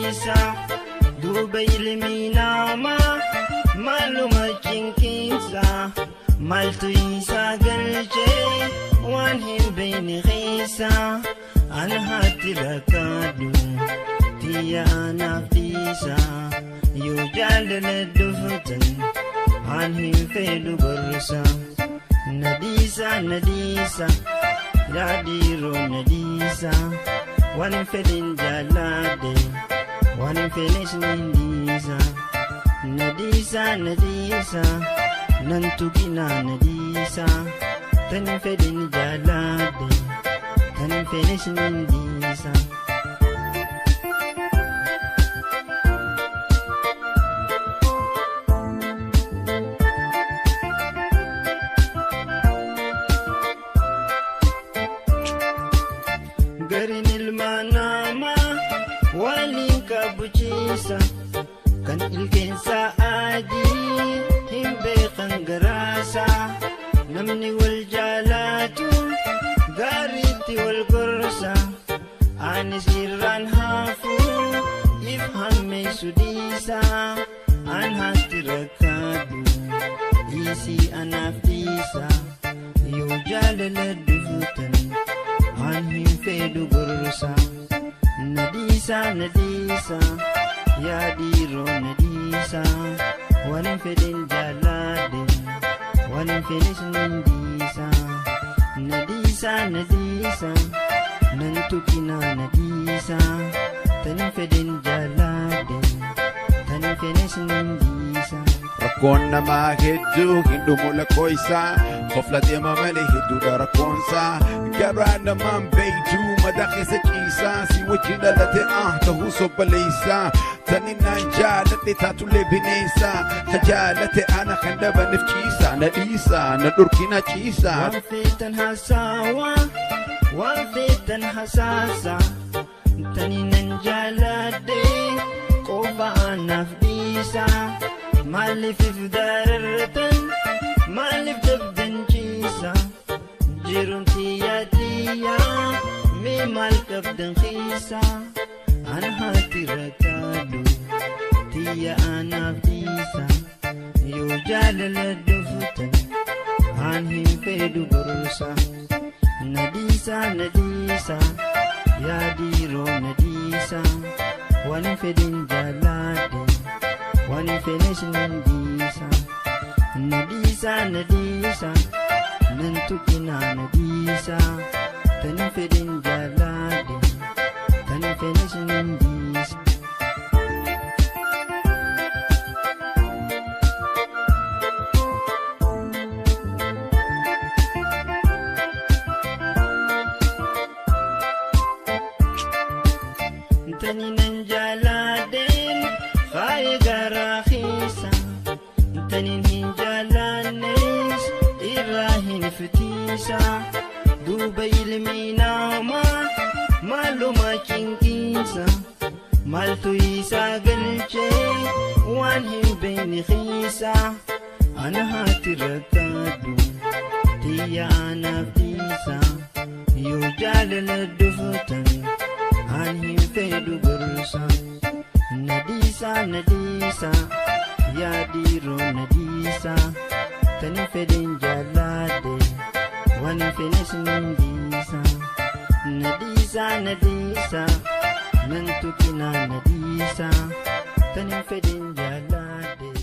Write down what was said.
nadiisa duuba ilmi namaa maaluma cinqiinsa maaltu isa galchee waan hin beekne keessa ana hatti rakkaadhu tiyya anaaf dhiisa yoo jaalala dhuftan an hin fedhu gorsa nadiisa nadiisa yaa dhiiroo nadiisa waan hin fedhin jaalladhe waan hin fedhes nin dhiisa nadiisa nadiisa nan tuqina nadiisa tan hin fedhin jaalladhe tan hin fedhes nin dhiisa. Garin ilma namaa waliin kabuchiisa kan ilkeensa adii hin beekan garaasa namni wal jaalatu gaariitti wal gorsa anis irraan hafu if hammeessu dhiisa an hatti rakkaadhu dhiisii anaaf dhiisa yoo jaalala dhuftan an hin fedhu gorsa nadiisa nadiisa yaa dhiiroo nadiisa waan hin fedhin jaalladhe waan hin fedhes nin dhiisa nadiisa nadiisa nan tuqina nadiisa tan hin fedhin jaalladhe tan hin fedhes nin dhiisa. Rakkoon namaa hedduu hin dhumu lakkooysaa qofla deema malee hedduudha rakkoonsaa garaa namaan beeytuu madaa keessa ciisaa si wajjin dhalate ta'uu sobbaleeysaa tani naan jaaladhe taatullee bineensaa ta jaalate ana kan dhabaneef ciisaa na dhiisaa na dhorkina ciisaa. Waan feetan haasawaa waan feetan hasaasa tani nan jaaladhe qofa anaaf dhiisaa. Maaliif if dararatan maaliif dabdan ciisa jiruun tiyyaa tiyyaa mee maal qabdan keessa ana hatti rakkaadhu tiyya anaaf dhiisa yoo jaalala dhuftan an hin fedhu gorsa nadiisa nadiisa yaa dhiiroo nadiisa waan hin fedhin jaalladhe waan hin fedhes nin dhiisa nadiisa nadiisa nan tuqina nadiisa tan hin fedhin jaalladhe tan hin fedhes nin dhiisa. Tani nan jaalladhen faaya garaa keessa tanin hin jaalannes irraa hin fitiisa duuba ilmi namaa maaluma cinqiinsa maaltu isa galchee waan hin beekne keessa ana hatti rakkaadhu tiyya anaaf dhiisa yoo jaalala dhuftan an hin fedhu gorsa nadiisa nadiisa yaa dhiiroo nadiisa tan hin fedhin jaalladhe waan hin fedhes nin dhiisa nadiisa nadiisa nan tuqina nadiisa tan hin fedhin jaalladhe.